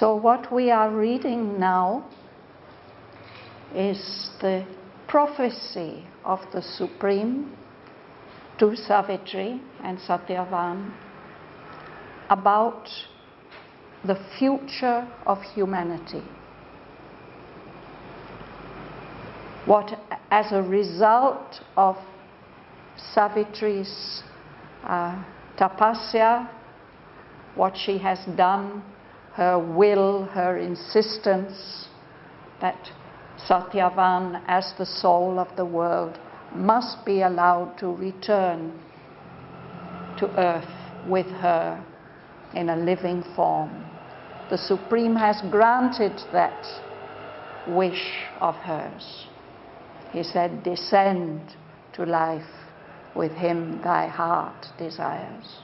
So what we are reading now is the prophecy of the Supreme to Savitri and Shraddhavan about the future of humanity. What, as a result of Savitri's tapasya, what she has done, her will, her insistence that Shraddhavan, as the soul of the world, must be allowed to return to earth with her in a living form. The Supreme has granted that wish of hers. He said, "Descend to life, with him thy heart desires."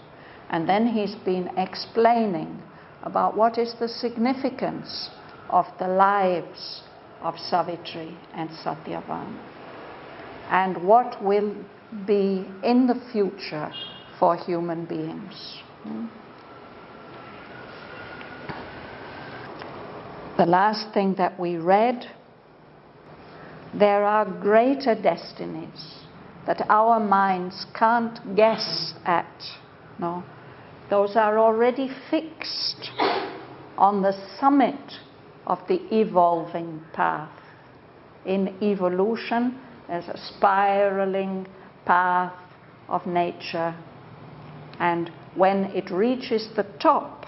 And then he's been explaining about what is the significance of the lives of Savitri and Shraddhavan, and what will be in the future for human beings. The last thing that we read, there are greater destinies that our minds can't guess at. No, those are already fixed on the summit of the evolving path. In evolution, there's a spiraling path of nature, and when it reaches the top,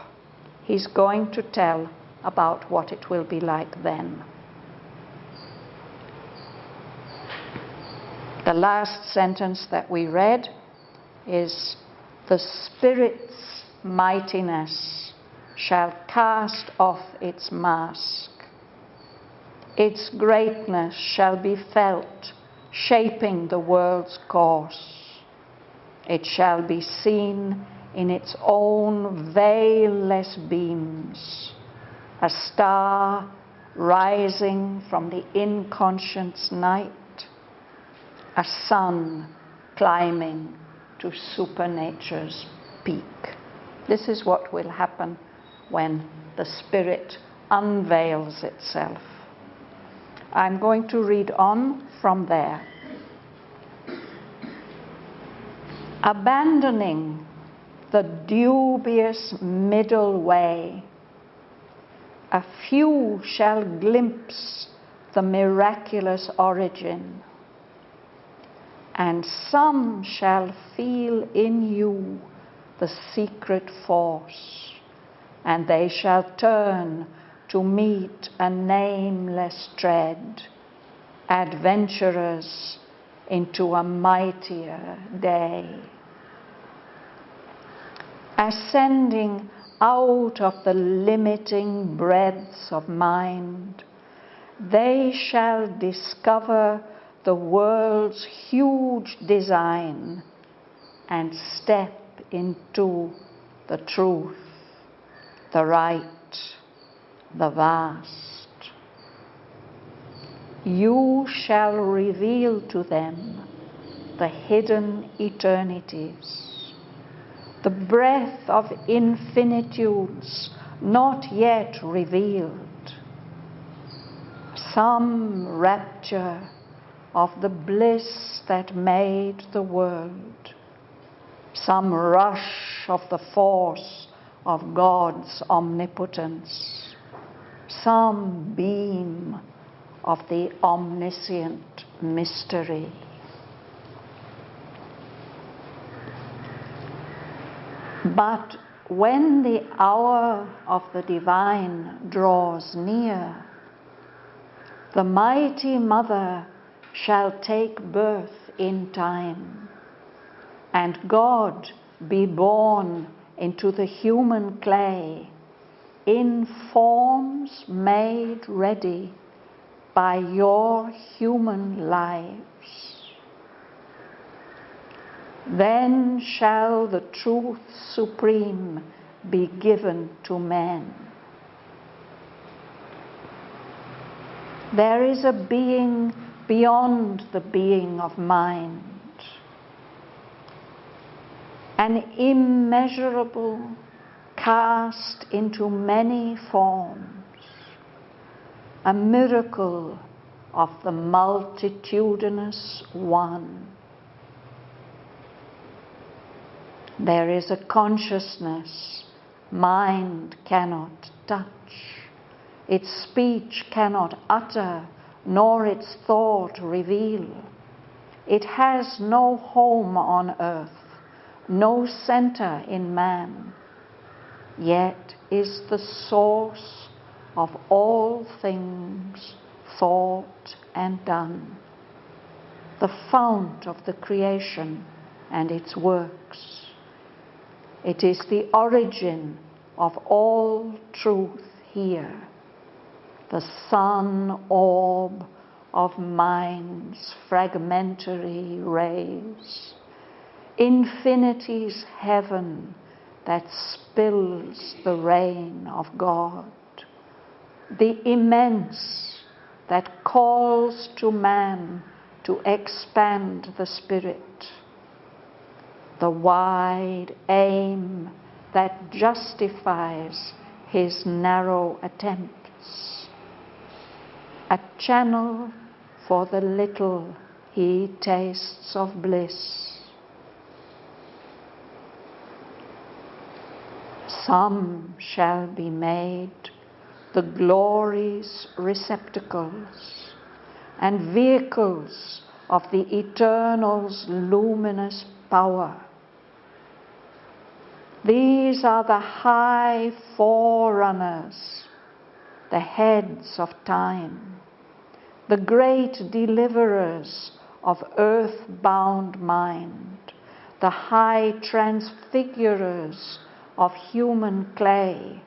he's going to tell about what it will be like then. The last sentence that we read is, "The Spirit's mightiness shall cast off its mask. Its greatness shall be felt, shaping the world's course. It shall be seen in its own veilless beams, a star rising from the inconscious night, a sun climbing to supernature's peak." This is what will happen when the Spirit unveils itself. I'm going to read on from there. "Abandoning the dubious middle way, a few shall glimpse the miraculous origin, and some shall feel in you the secret force, and they shall turn to meet a nameless tread, adventurers into a mightier day. Ascending out of the limiting breadths of mind, they shall discover the world's huge design and step into the truth, the right, the vast. You shall reveal to them the hidden eternities, the breadth of infinitudes not yet revealed, some rapture of the bliss that made the world, some rush of the force of God's omnipotence, some beam of the omniscient mystery. But when the hour of the divine draws near, the mighty Mother shall take birth in time, and God be born into the human clay in forms made ready by your human lives. Then shall the truth supreme be given to men. There is a being beyond the being of mind, an immeasurable cast into many forms, a miracle of the multitudinous one. There is a consciousness mind cannot touch, its speech cannot utter, nor its thought reveal. It has no home on earth, no center in man, yet is the source of all things thought and done, the fount of the creation and its works. It is the origin of all truth here, the sun orb of mind's fragmentary rays, infinity's heaven that spills the rain of God, the immense that calls to man to expand the spirit, the wide aim that justifies his narrow attempts, a channel for the little he tastes of bliss. Some shall be made the glory's receptacles and vehicles of the Eternal's luminous power. These are the high forerunners, the heads of time, the great deliverers of earth-bound mind, the high transfigurers of human clay,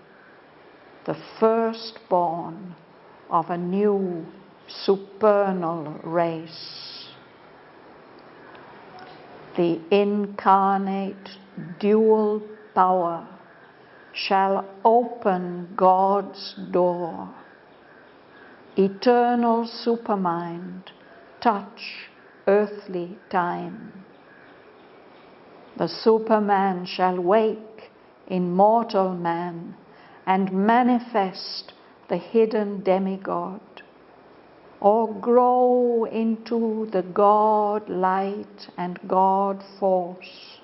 the firstborn of a new supernal race. The incarnate dual power shall open God's door. Eternal supermind touch earthly time. The Superman shall wake in mortal man and manifest the hidden demigod, or grow into the God light and God force,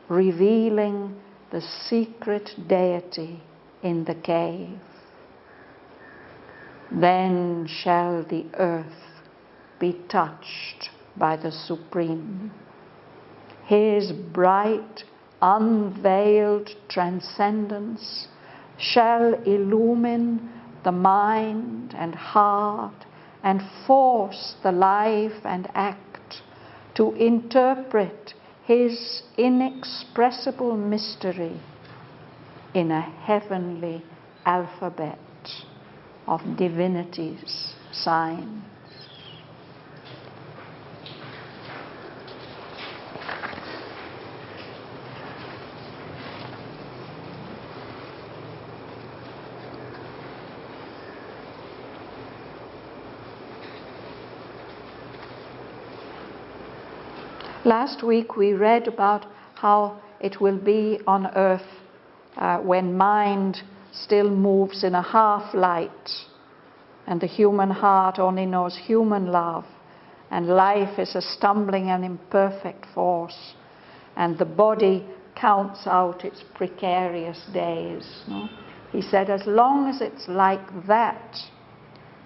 revealing the secret deity in the cave. Then shall the earth be touched by the Supreme. His bright, unveiled transcendence shall illumine the mind and heart and force the life and act to interpret his inexpressible mystery in a heavenly alphabet of divinity's signs. Last week we read about how it will be on earth when mind still moves in a half light and the human heart only knows human love and life is a stumbling and imperfect force and the body counts out its precarious days. No? He said, as long as it's like that,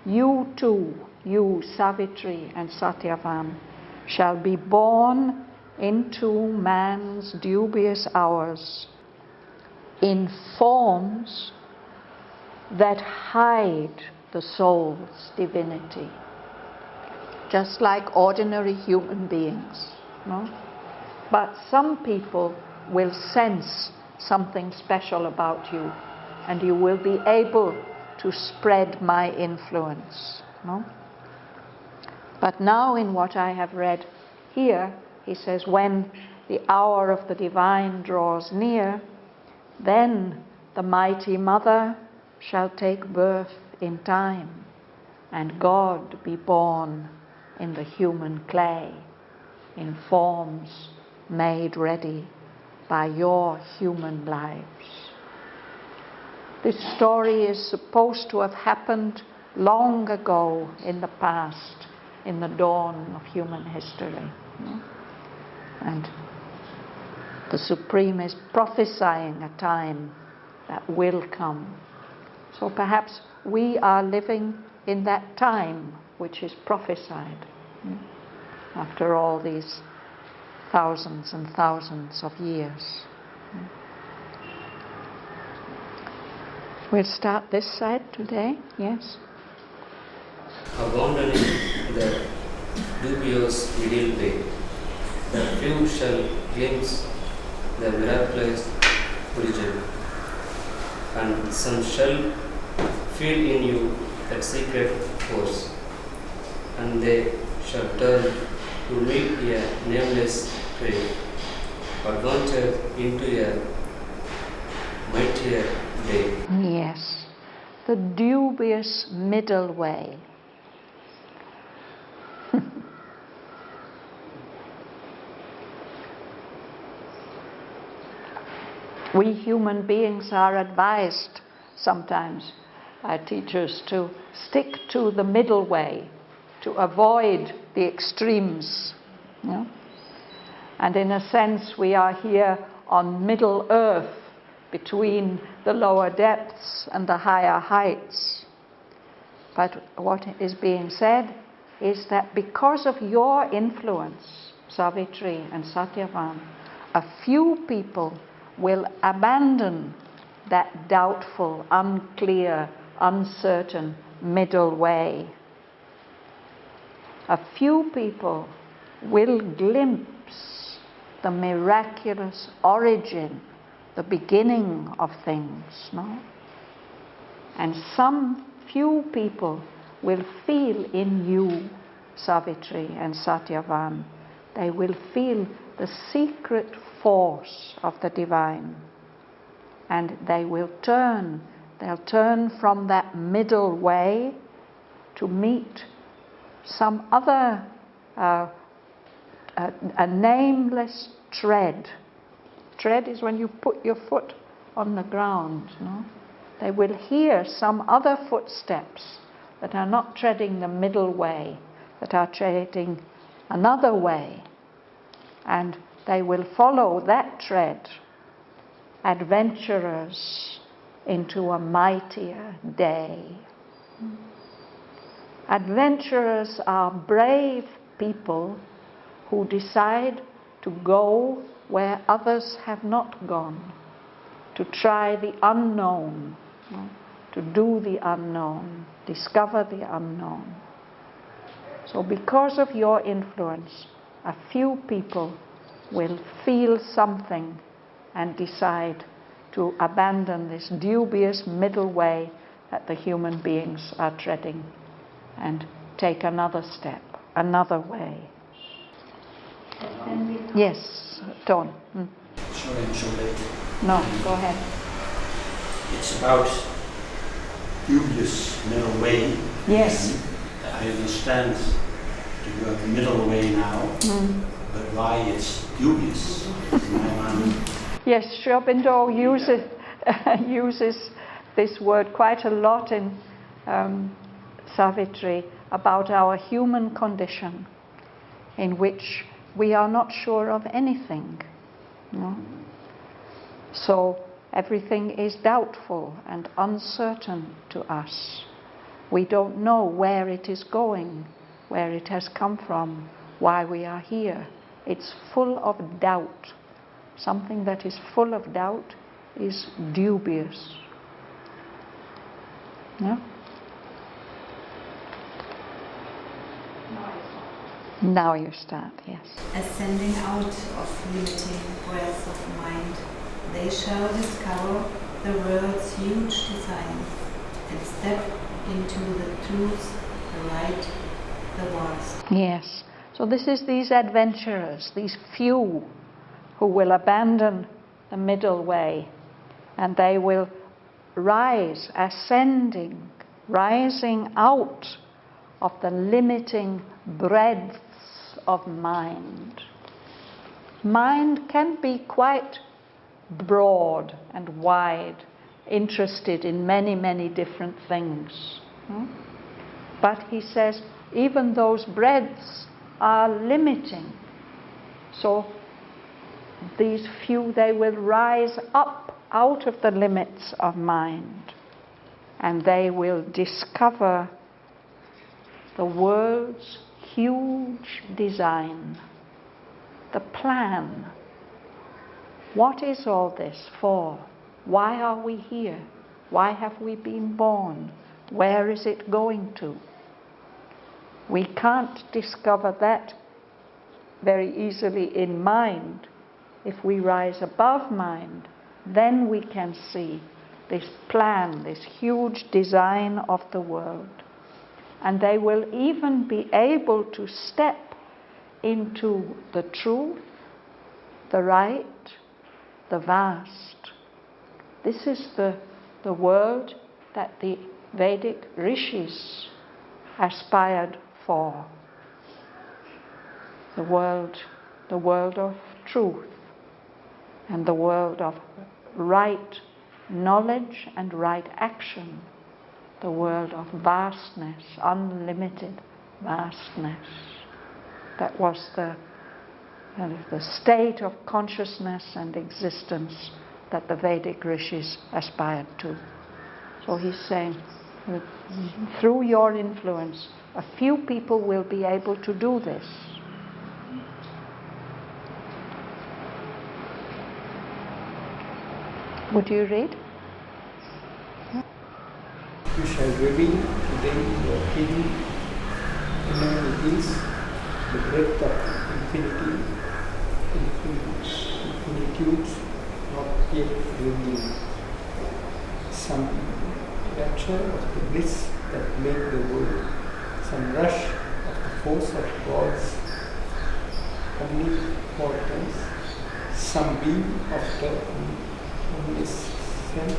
you too, you Savitri and Shraddhavan, shall be born into man's dubious hours in forms that hide the soul's divinity, just like ordinary human beings. No? But some people will sense something special about you, and you will be able to spread my influence. No? But now in what I have read here, he says, when the hour of the divine draws near, then the mighty mother shall take birth in time, and God be born in the human clay, in forms made ready by your human lives. This story is supposed to have happened long ago in the past, in the dawn of human history. And the Supreme is prophesying a time that will come. So perhaps we are living in that time which is prophesied after all these thousands and thousands of years. We'll start this side today, yes? Abandoning the dubious middle way, the few shall glimpse the miraculous origin, and some shall feel in you that secret force, and they shall turn to meet a nameless prey, adventure into a mightier day. Yes, the dubious middle way. We human beings are advised sometimes by teachers to stick to the middle way, to avoid the extremes. And in a sense we are here on Middle Earth, between the lower depths and the higher heights. But what is being said is that because of your influence, Savitri and Sathyavan, a few people will abandon that doubtful, unclear, uncertain middle way. A few people will glimpse the miraculous origin, the beginning of things, no? And some few people will feel in you, Savitri and Sathyavan, they will feel the secret force of the divine, and they'll turn from that middle way to meet some other a nameless tread. Tread is when you put your foot on the ground, no? They will hear some other footsteps that are not treading the middle way, that are treading another way, and they will follow that tread, adventurers into a mightier day. Adventurers are brave people who decide to go where others have not gone, to try the unknown, to do the unknown, discover the unknown. So because of your influence, a few people will feel something and decide to abandon this dubious middle way that the human beings are treading and take another step, another way. Yes, Don. Sorry I'm so late. No, go ahead. It's about dubious middle way. Yes. And I understand you have the middle way now, but why it's dubious in my mind. Yes, Sri Aurobindo uses this word quite a lot in Savitri about our human condition, in which we are not sure of anything. No? So everything is doubtful and uncertain to us. We don't know where it is going, where it has come from, why we are here. It's full of doubt. Something that is full of doubt is dubious. Yeah? Now you start, yes. Ascending out of limiting breadth of mind, they shall discover the world's huge design and step into the truth, the right, the vast. Yes. So this is these adventurers, these few who will abandon the middle way, and they will rise, ascending, rising out of the limiting breadths of mind. Mind can be quite broad and wide interested in many, many different things. But he says, even those breadths are limiting. So these few, they will rise up out of the limits of mind, and they will discover the world's huge design, the plan. What is all this for? Why are we here? Why have we been born? Where is it going to? We can't discover that very easily in mind. If we rise above mind, then we can see this plan, this huge design of the world. And they will even be able to step into the truth, the right, the vast. This is the world that the Vedic rishis aspired for. The world of truth, and the world of right knowledge and right action, the world of vastness, unlimited vastness. That was the state of consciousness and existence that the Vedic rishis aspired to. So he's saying, through your influence, a few people will be able to do this. Would you read? You shall reveal to them your hidden inanities, the breadth of infinity, infinitudes not yet revealed. Some rapture of the bliss that made the world, some rush of the force of God's omnipotence, some beam of the omniscient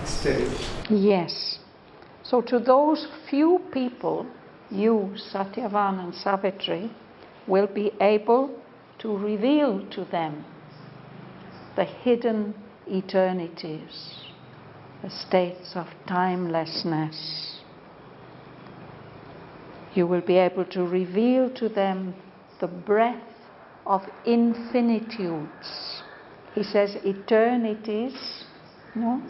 mystery. Yes. So to those few people, you, Sattyavan and Savitri, will be able to reveal to them the hidden eternities, the states of timelessness. You will be able to reveal to them the breadth of infinitudes. He says eternities, no?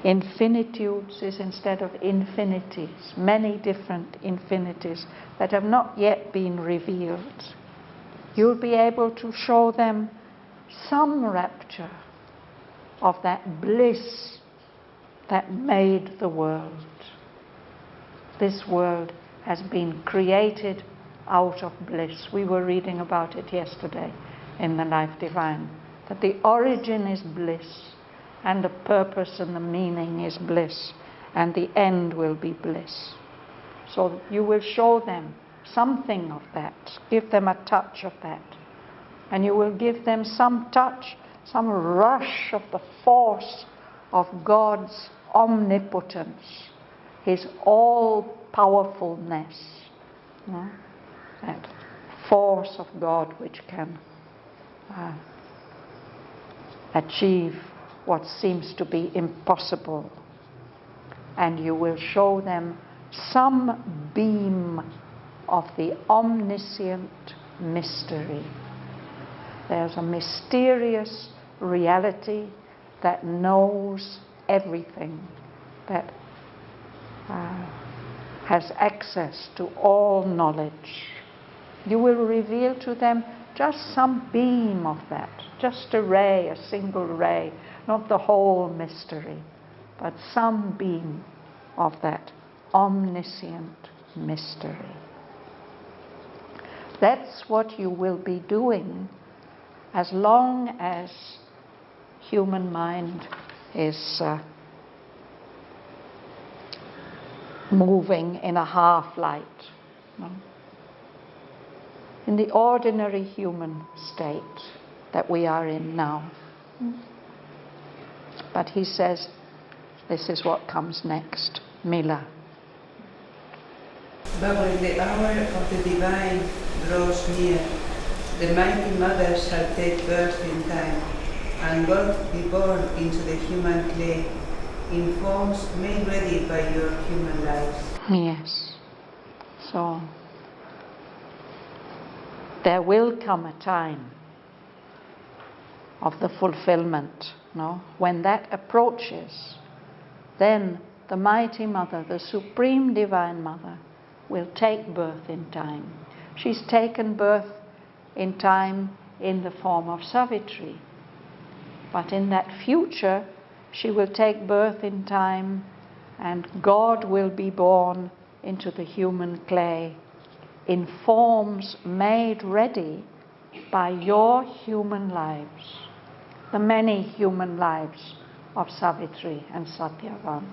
Infinitudes is instead of infinities, many different infinities that have not yet been revealed. You'll be able to show them some rapture of that bliss that made the world. This world has been created out of bliss. We were reading about it yesterday in the Life Divine, that the origin is bliss, and the purpose and the meaning is bliss, and the end will be bliss. So you will show them something of that, give them a touch of that, and you will give them some touch, some rush of the force of God's omnipotence, His all-powerfulness, that force of God which can achieve what seems to be impossible. And you will show them some beam of the omniscient mystery. There's a mysterious reality that knows everything, that has access to all knowledge. You will reveal to them just some beam of that, just a ray, a single ray, not the whole mystery, but some beam of that omniscient mystery. That's what you will be doing as long as human mind is moving in a half-light. In the ordinary human state that we are in now. But he says, this is what comes next. Mila. But when the hour of the divine draws near, the mighty mother shall take birth in time, and will be born into the human clay in forms made ready by your human lives. Yes. So there will come a time of the fulfillment, no? When that approaches, then the Mighty Mother, the Supreme Divine Mother, will take birth in time. She's taken birth in time in the form of Savitri. But in that future, she will take birth in time, and God will be born into the human clay in forms made ready by your human lives, the many human lives of Savitri and Shraddhavan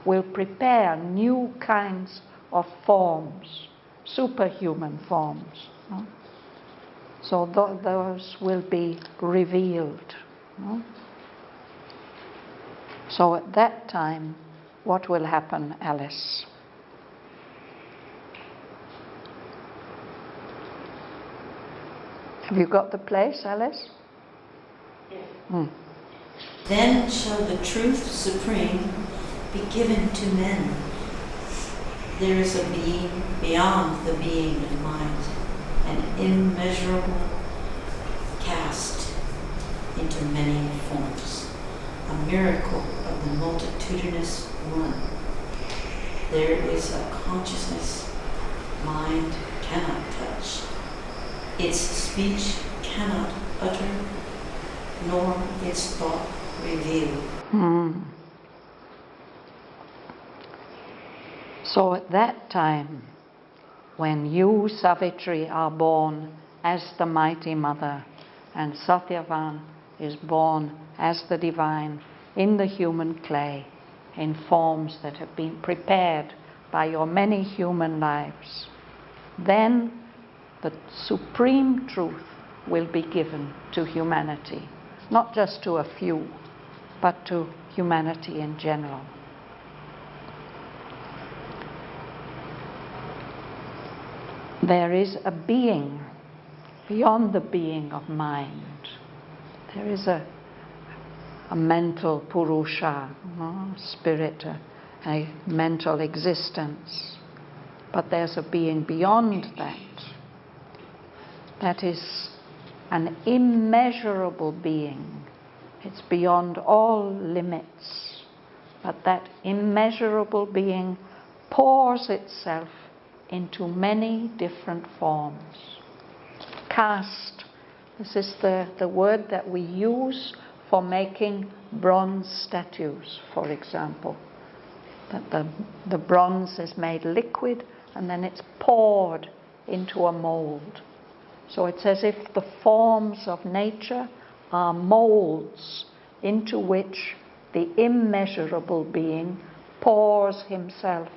will prepare new kinds of forms, superhuman forms. No? So those will be revealed. No? So at that time, what will happen, Alice? Have you got the place, Alice? Yes. Then shall the truth supreme be given to men. There is a being beyond the being of mind, an immeasurable cast into many forms, a miracle of the multitudinous one. There is a consciousness mind cannot touch, its speech cannot utter, nor its thought reveal. So at that time, when you, Savitri, are born as the Mighty Mother, and Shraddhavan is born as the Divine in the human clay, in forms that have been prepared by your many human lives, then the supreme truth will be given to humanity, not just to a few, but to humanity in general. There is a being beyond the being of mind. There is a mental purusha, spirit, a mental existence. But there's a being beyond that. That is an immeasurable being. It's beyond all limits. But that immeasurable being pours itself into many different forms. Cast. This is the word that we use for making bronze statues, for example. That the bronze is made liquid and then it's poured into a mold. So it's as if the forms of nature are molds into which the immeasurable being pours himself.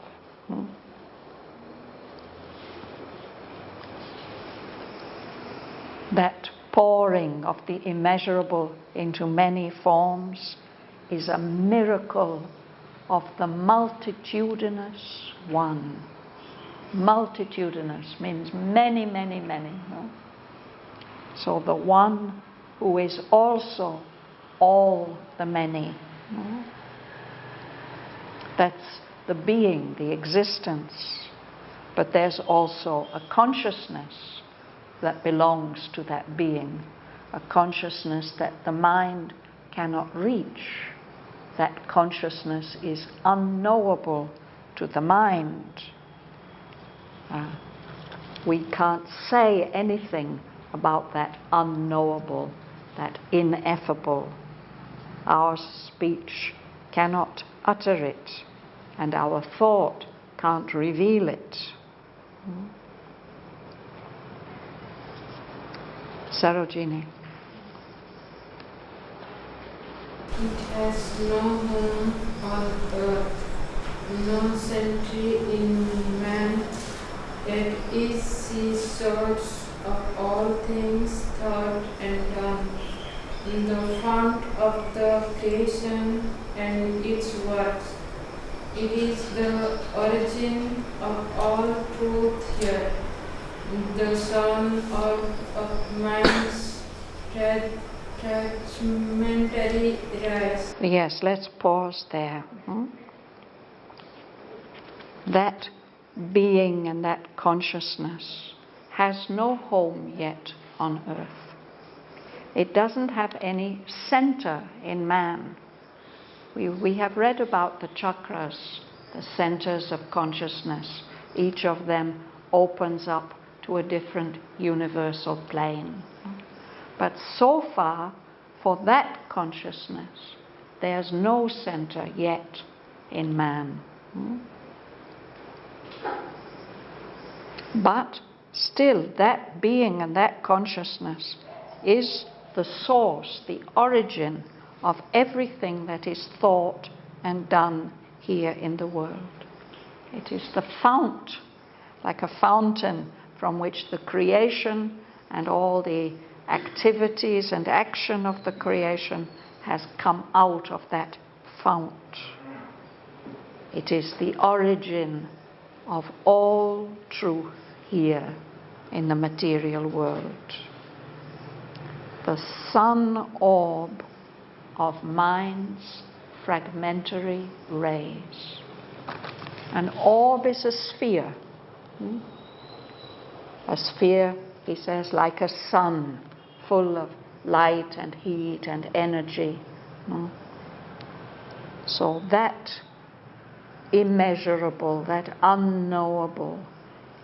That pouring of the immeasurable into many forms is a miracle of the multitudinous one. Multitudinous means many, many, many. No? So the one who is also all the many. No? That's the being, the existence. But there's also a consciousness that belongs to that being, a consciousness that the mind cannot reach. That consciousness is unknowable to the mind. We can't say anything about that unknowable, that ineffable. Our speech cannot utter it, and our thought can't reveal it. Sarojini. It has no home on earth, no century in man, yet is the source of all things thought and done, in the fount of the creation and its works. It is the origin of all truth here, the sun of mind's attachmentary rise. Yes, let's pause there. That being and that consciousness has no home yet on earth. It doesn't have any center in man. We have read about the chakras, the centers of consciousness. Each of them opens up to a different universal plane. But so far, for that consciousness, there's no center yet in man. But still, that being and that consciousness is the source, the origin of everything that is thought and done here in the world. It is the fount, like a fountain from which the creation and all the activities and action of the creation has come out of that fount. It is the origin of all truth here in the material world. The sun orb of mind's fragmentary rays. An orb is a sphere. A sphere, he says, like a sun, full of light and heat and energy. So that immeasurable, that unknowable,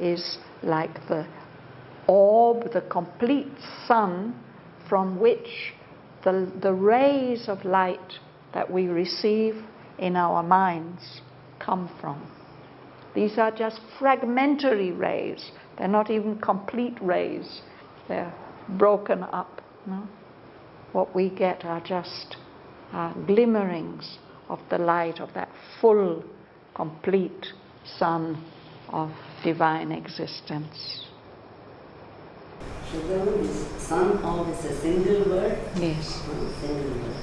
is like the orb, the complete sun, from which the rays of light that we receive in our minds come from. These are just fragmentary rays. They're not even complete rays. They're broken up. What we get are just glimmerings of the light of that full, complete sun of divine existence. Shraddhavan, is sun always a single word? Yes. Single word.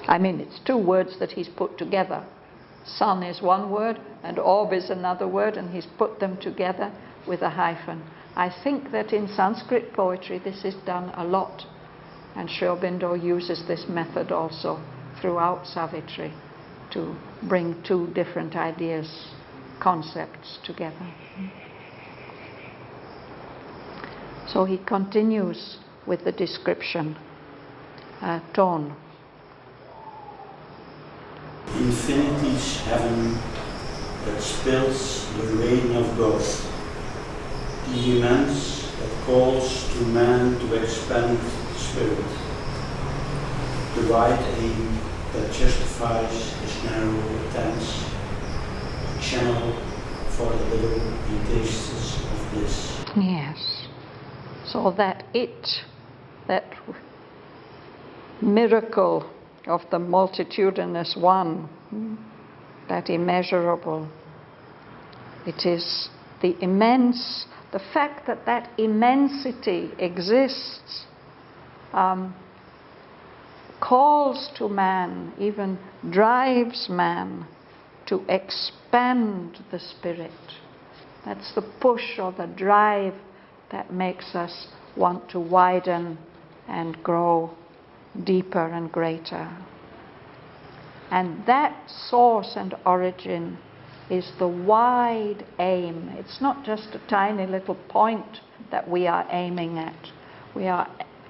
I mean, it's two words that he's put together. Sun is one word and orb is another word, and he's put them together with a hyphen. I think that in Sanskrit poetry this is done a lot, and Sri Aurobindo uses this method also throughout Savitri to bring two different ideas, concepts together. So he continues with the description. Tone. Infinity's heaven that spills the rain of God, the immense that calls to man to expand the spirit, the wide aim that justifies his narrow attempts, a channel for the little he tastes of bliss. Yes. So that miracle of the multitudinous one, that immeasurable, it is the immense, the fact that that immensity exists, calls to man, even drives man to expand the spirit. That's the push or the drive that makes us want to widen and grow deeper and greater. And that source and origin is the wide aim. It's not just a tiny little point that we are aiming at.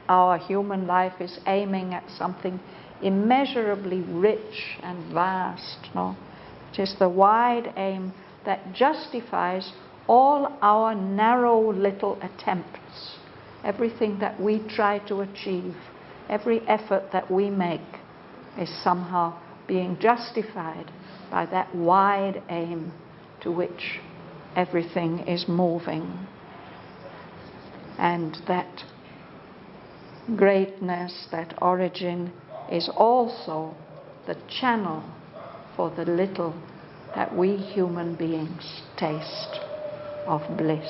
Our human life is aiming at something immeasurably rich and vast. No? It is the wide aim that justifies all our narrow little attempts. Everything that we try to achieve, every effort that we make is somehow being justified by that wide aim to which everything is moving. And that greatness, that origin, is also the channel for the little that we human beings taste of bliss.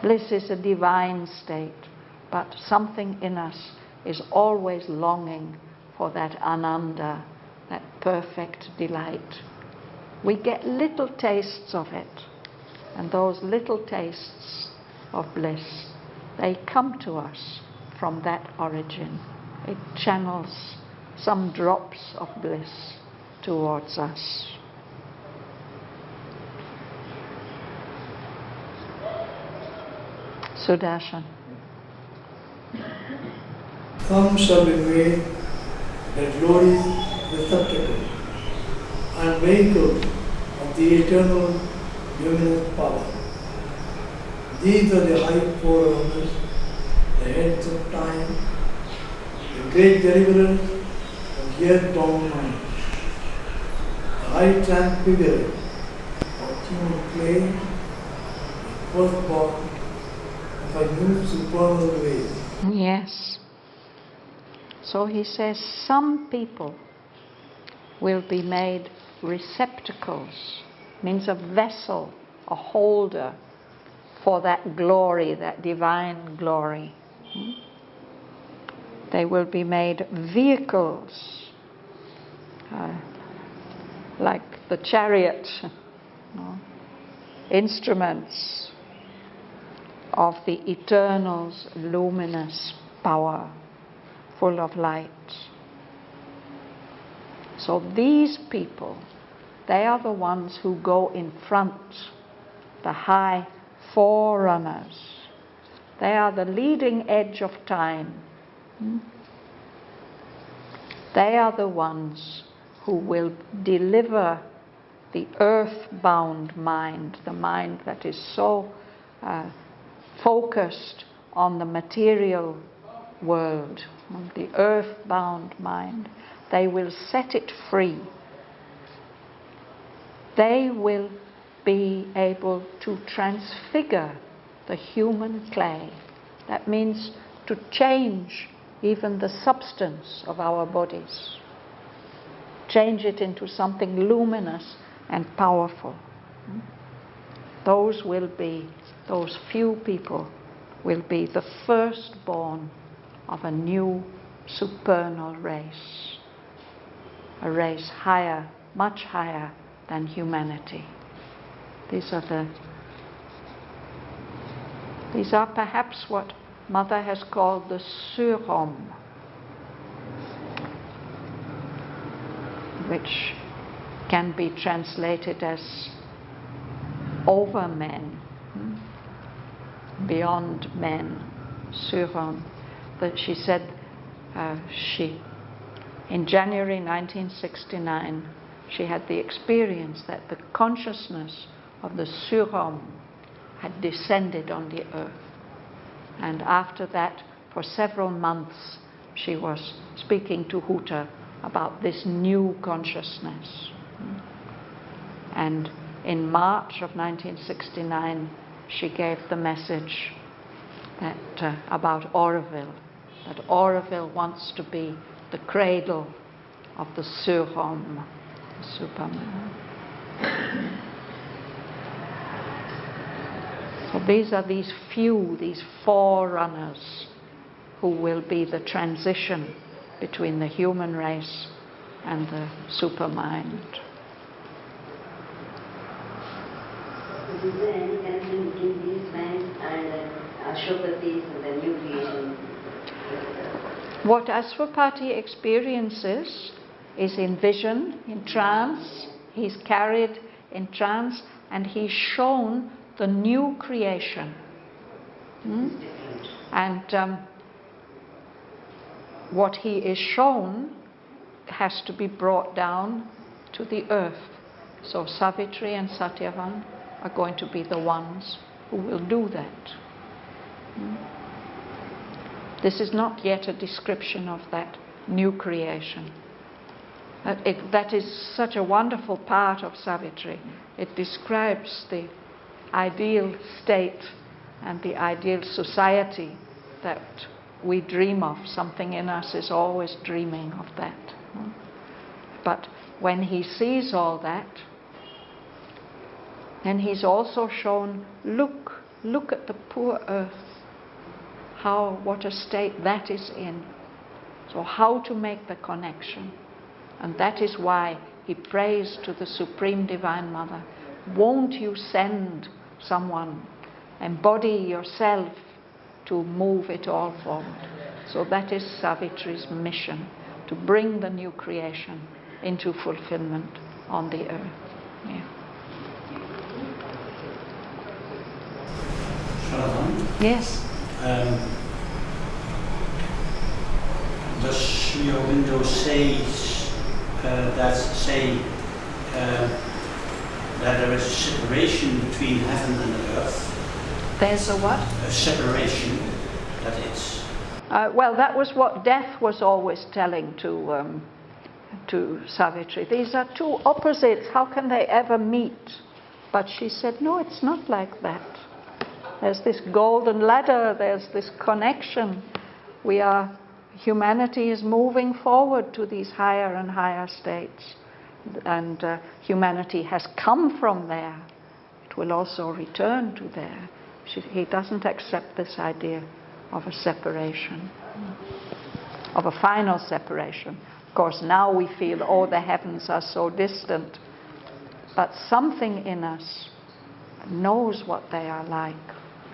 Bliss is a divine state, but something in us is always longing for that ananda, that perfect delight. We get little tastes of it, and those little tastes of bliss They come to us from that origin. It channels some drops of bliss towards us. Sudarshan. Some shall be made the glory's receptacle and vehicle of the eternal luminous power. These are the high forerunners, the heads of time, the great deliverers of earth-bound mind, the high transfigurer of human clay, the firstborn of a new supernal race. Yes. So he says some people will be made receptacles, means a vessel, a holder for that glory, that divine glory. They will be made vehicles, like the chariot, instruments of the eternal's luminous power, full of light. So these people, they are the ones who go in front, the high forerunners. They are the leading edge of time. They are the ones who will deliver the earth-bound mind, the mind that is so focused on the material world, the earth-bound mind. They will set it free. They will be able to transfigure the human clay. That means to change even the substance of our bodies. Change it into something luminous and powerful. Those few people will be the firstborn of a new supernal race. A race higher, much higher than humanity. These are perhaps what Mother has called the surhomme, which can be translated as over men, beyond men, surhomme. But she said in January 1969, she had the experience that the consciousness of the surhomme had descended on the earth. And after that, for several months, she was speaking to Huta about this new consciousness. And in March of 1969, she gave the message that about Auroville, that Auroville wants to be the cradle of the surhomme, the superman. So these are these forerunners who will be the transition between the human race and the supermind. Is there any connection between these minds and Ashwapati's and the new creation? What Ashwapati experiences is in vision, in trance. He's carried in trance and he's shown the new creation. And what he is shown has to be brought down to the earth. So Savitri and Shraddhavan are going to be the ones who will do that. This is not yet a description of that new creation. That is such a wonderful part of Savitri. It describes the ideal state and the ideal society that we dream of. Something in us is always dreaming of that. But when he sees all that, then he's also shown, look at the poor earth, what a state that is in. So how to make the connection. And that is why he prays to the Supreme Divine Mother, won't you send someone, embody yourself to move it all forward. So that is Savitri's mission, to bring the new creation into fulfillment on the earth. Yeah. Shraddhavan? Yes. Does your window say that there is a separation between heaven and earth? There's a what? A separation, that it's... Well, that was what Death was always telling to Savitri. These are two opposites. How can they ever meet? But she said, no, it's not like that. There's this golden ladder. There's this connection. Humanity is moving forward to these higher and higher states. And humanity has come from there. It will also return to there. He doesn't accept this idea of a separation, of a final separation. Of course, now we feel, oh, the heavens are so distant. But something in us knows what they are like.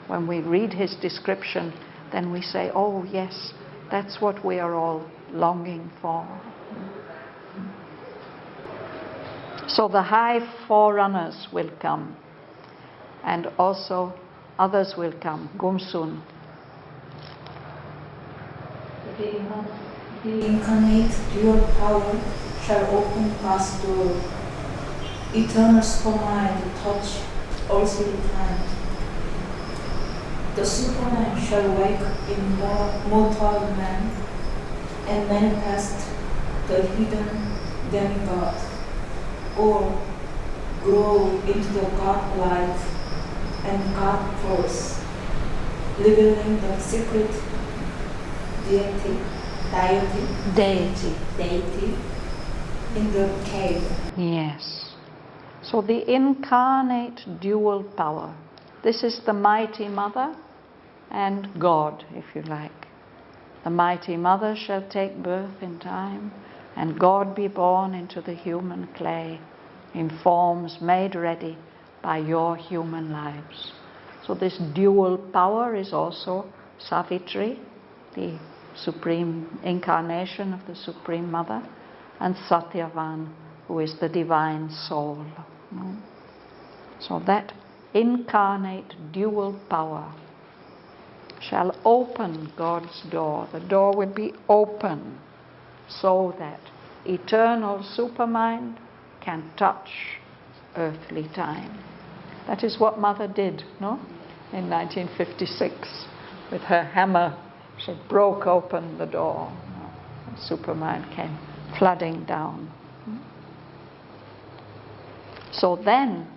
When we read his description, then we say, oh, yes, that's what we are all longing for. So the high forerunners will come, and also others will come. Gumsun. The incarnate dual power shall open past door. Eternal mind touch earthly time. The Superman shall wake in mortal man and manifest the hidden demigod, or grow into the God light and God force, revealing the secret deity in the cave. Yes. So the incarnate dual power. This is the mighty mother and God, if you like. The mighty mother shall take birth in time, and God be born into the human clay in forms made ready by your human lives. So this dual power is also Savitri, the supreme incarnation of the Supreme Mother, and Shraddhavan, who is the divine soul. So that incarnate dual power shall open God's door. The door will be open so that eternal supermind can touch earthly time. That is what Mother did, no? In 1956, with her hammer, she broke open the door. Supermind came flooding down. So then,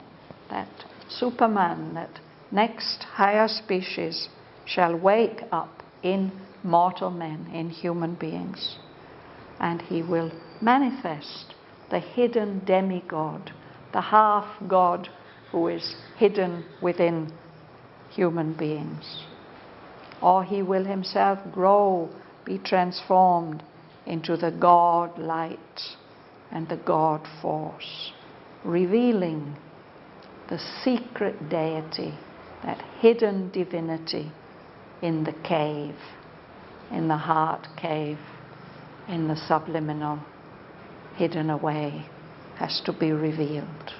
that Superman, that next higher species, shall wake up in mortal men, in human beings, and he will manifest the hidden demigod, the half-god who is hidden within human beings. Or he will himself grow, be transformed into the God light and the God force, revealing the secret deity, that hidden divinity in the cave, in the heart cave, in the subliminal, hidden away, has to be revealed.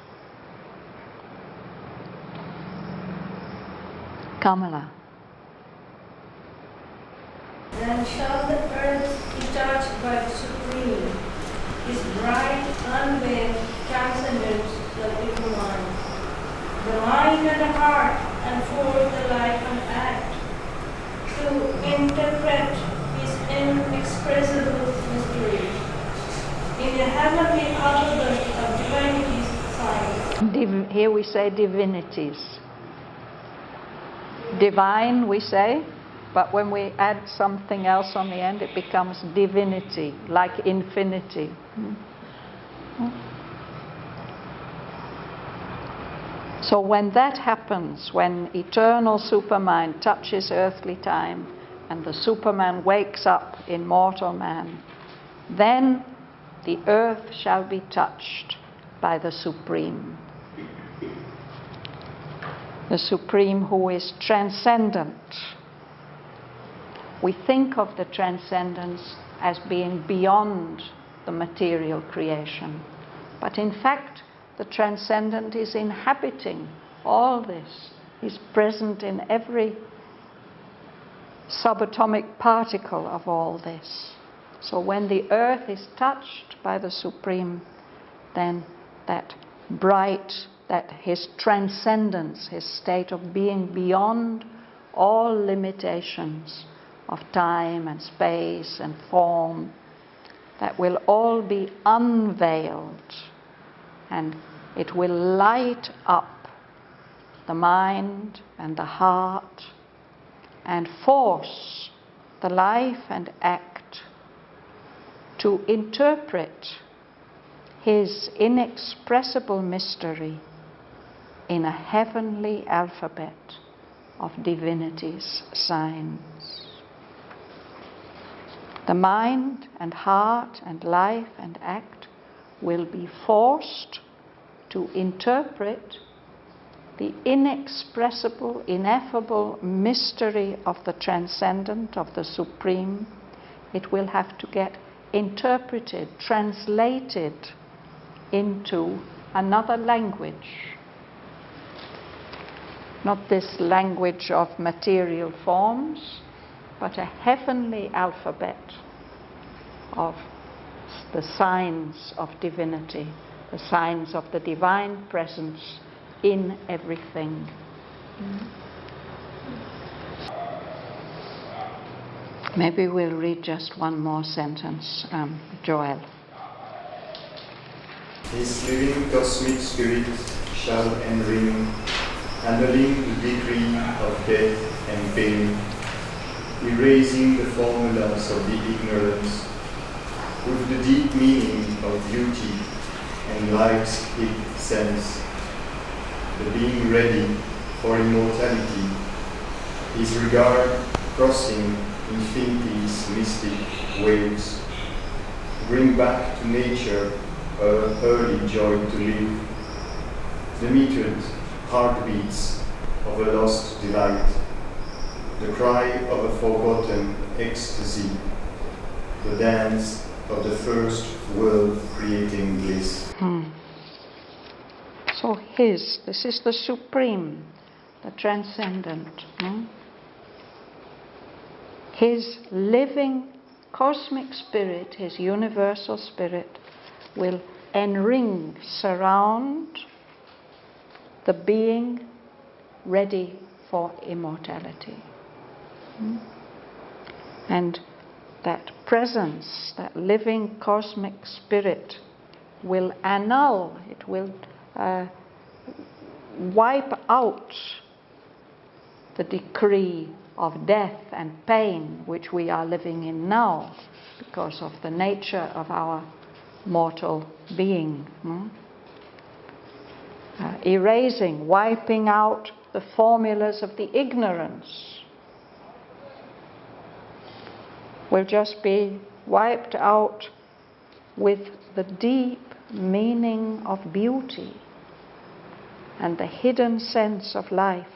Kamala. Then shall the earth be touched by the Supreme, his bright, unveiled transcendence, the living mind. The mind and the heart enforce the life and act, to interpret his inexpressible mystery. In the heavenly alphabet of divinity's signs. Here we say divinities. Divine, we say, but when we add something else on the end, it becomes divinity, like infinity. So when that happens, when eternal supermind touches earthly time and the Superman wakes up in mortal man, then the earth shall be touched by the Supreme. The Supreme who is transcendent, We think of the transcendence as being beyond the material creation. But in fact, the transcendent is inhabiting all this, is present in every subatomic particle of all this. So when the earth is touched by the Supreme, then that his transcendence, his state of being beyond all limitations of time and space and form, that will all be unveiled, and it will light up the mind and the heart and force the life and act to interpret his inexpressible mystery in a heavenly alphabet of divinity's signs. The mind and heart and life and act will be forced to interpret the inexpressible, ineffable mystery of the transcendent, of the Supreme. It will have to get interpreted, translated into another language. Not this language of material forms, but a heavenly alphabet of the signs of divinity, the signs of the divine presence in everything. Maybe we'll read just one more sentence, Joel. His living cosmic spirit shall enring, annulling the decree of death and pain, erasing the formulas of the ignorant, with the deep meaning of beauty and life's big sense, the being ready for immortality, his regard crossing infinity's mystic waves, bring back to nature her early joy to live, the metered heartbeats of a lost delight, the cry of a forgotten ecstasy, the dance of the first world-creating bliss. So this is the Supreme, the Transcendent. His living cosmic spirit, his universal spirit, will enring, surround the being ready for immortality. And that presence, that living cosmic spirit, will annul, it will wipe out the decree of death and pain which we are living in now because of the nature of our mortal being. Erasing, wiping out the formulas of the ignorance will just be wiped out with the deep meaning of beauty and the hidden sense of life.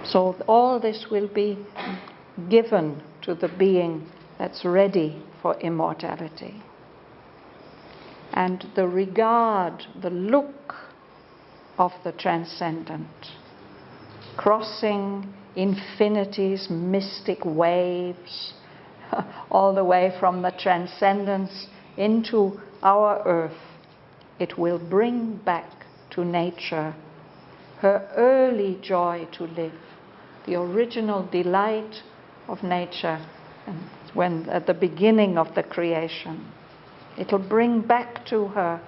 So all this will be given to the being that's ready for immortality. And the regard, the look of the transcendent, crossing infinity's mystic waves, all the way from the transcendence into our earth, it will bring back to nature her early joy to live, the original delight of nature, and when at the beginning of the creation. It'll bring back to her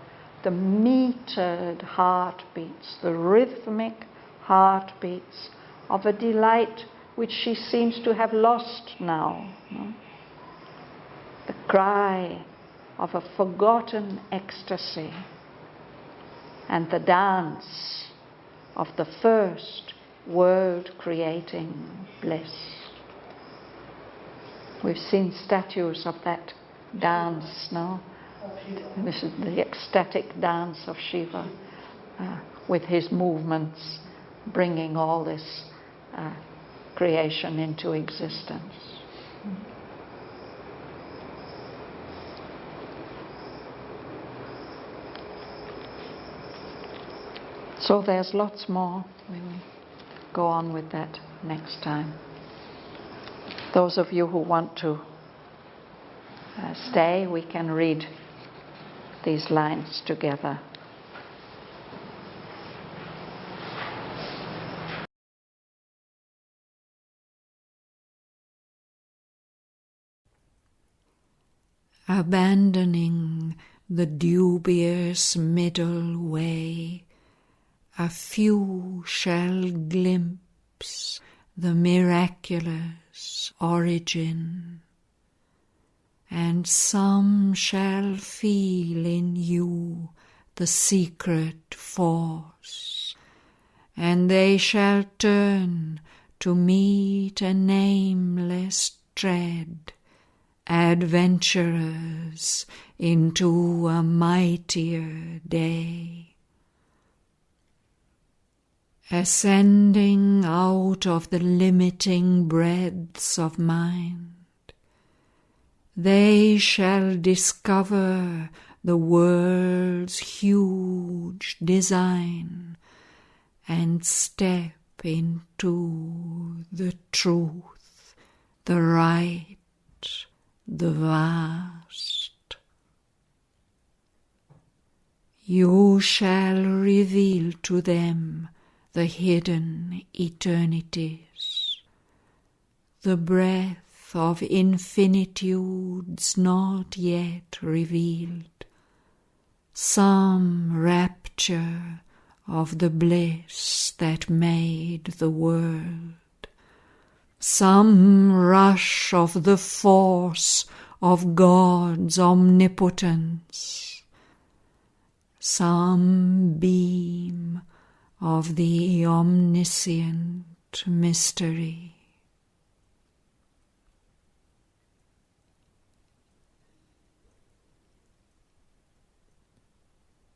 the metered heartbeats, the rhythmic heartbeats of a delight which she seems to have lost now. The cry of a forgotten ecstasy and the dance of the first world-creating bliss. We've seen statues of that dance, no? This is the ecstatic dance of Shiva. with his movements, bringing all this creation into existence. So there's lots more. We will go on with that next time. Those of you who want to stay, we can read these lines together. Abandoning the dubious middle way, a few shall glimpse the miraculous origin, and some shall feel in you the secret force, and they shall turn to meet a nameless dread, adventurers into a mightier day. Ascending out of the limiting breadths of mind, they shall discover the world's huge design and step into the truth, the right, the vast. You shall reveal to them the hidden eternities, the breath of infinitudes not yet revealed, some rapture of the bliss that made the world, some rush of the force of God's omnipotence, some beam of the omniscient mystery.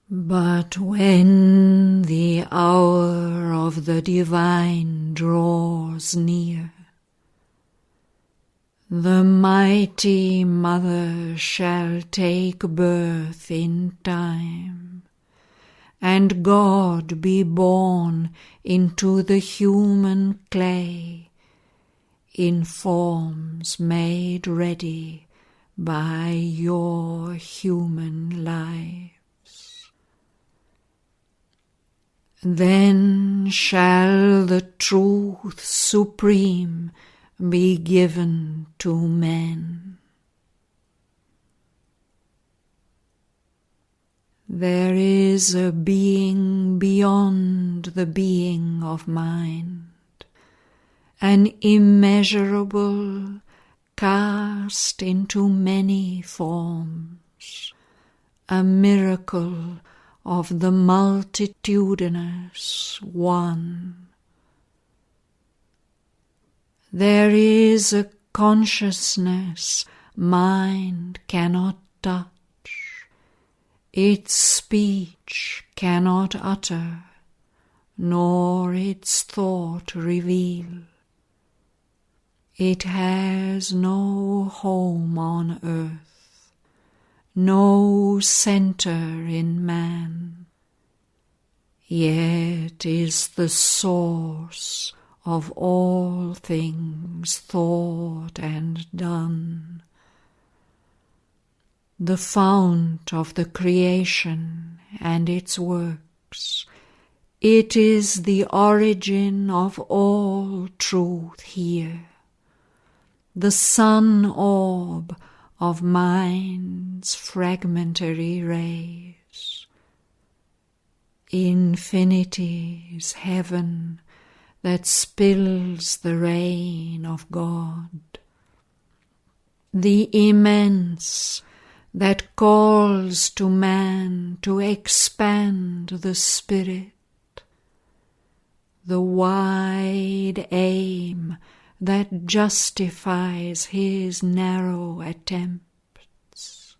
But when the hour of the divine draws near, the mighty Mother shall take birth in time, and God be born into the human clay, in forms made ready by your human lives. Then shall the truth supreme be given to men. There is a being beyond the being of mind, an immeasurable cast into many forms, a miracle of the multitudinous one. There is a consciousness mind cannot touch, its speech cannot utter, nor its thought reveal. It has no home on earth, no center in man, yet is the source of all things thought and done, the fount of the creation and its works. It is the origin of all truth here, the sun orb of mind's fragmentary rays. Infinity's heaven that spills the rain of God, the immense that calls to man to expand the spirit, the wide aim that justifies his narrow attempts,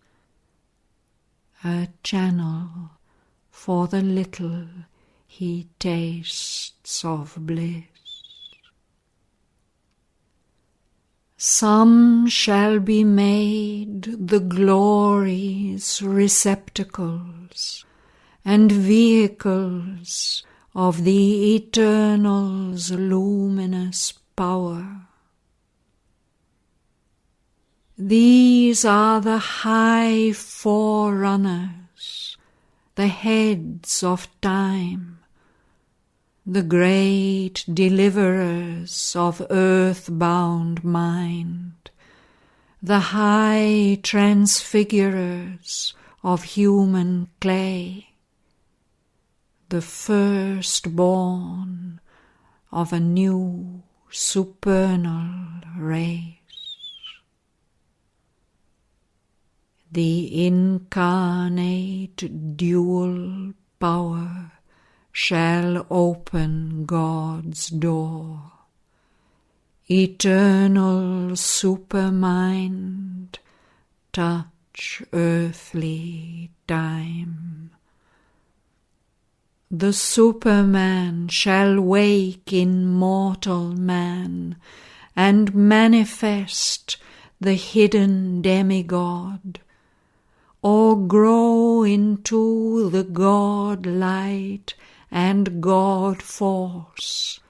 a channel for the little he tastes of bliss. Some shall be made the glory's receptacles and vehicles of the Eternal's luminous power. These are the high forerunners, the heads of time, the great deliverers of earth-bound mind, the high transfigurers of human clay, the firstborn of a new supernal race. The incarnate dual power shall open God's door. Eternal supermind, touch earthly time. The Superman shall wake in mortal man and manifest the hidden demigod, or grow into the God-light and God-force,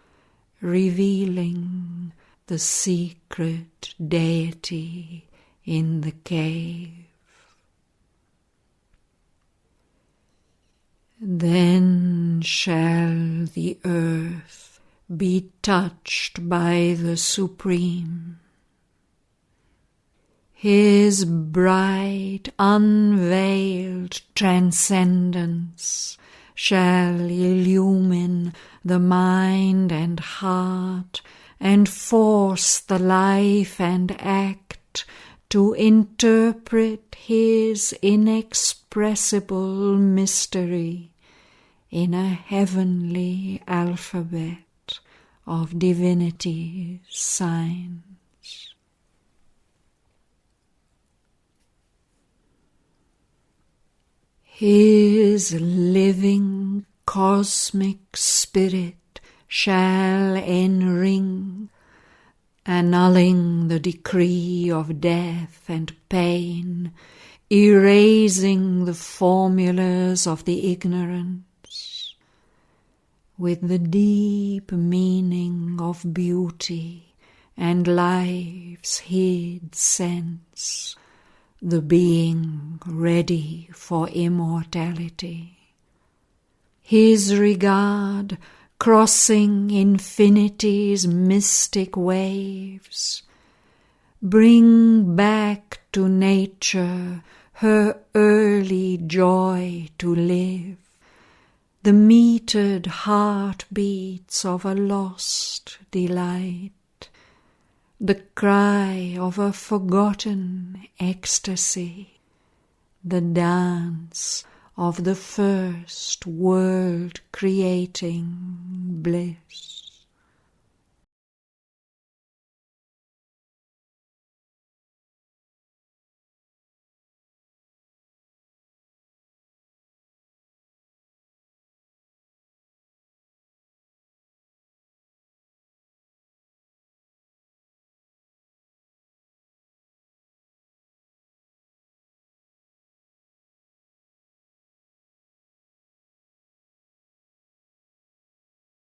revealing the secret deity in the cave. Then shall the earth be touched by the Supreme. His bright, unveiled transcendence shall illumine the mind and heart and force the life and act to interpret his inexpressible mystery in a heavenly alphabet of divinity's signs. His living cosmic spirit shall enring, annulling the decree of death and pain, erasing the formulas of the ignorance, with the deep meaning of beauty and life's hid sense, the being ready for immortality. His regard crossing infinity's mystic waves, bring back to nature her early joy to live, the metered heartbeats of a lost delight, the cry of a forgotten ecstasy, the dance of the first world-creating bliss.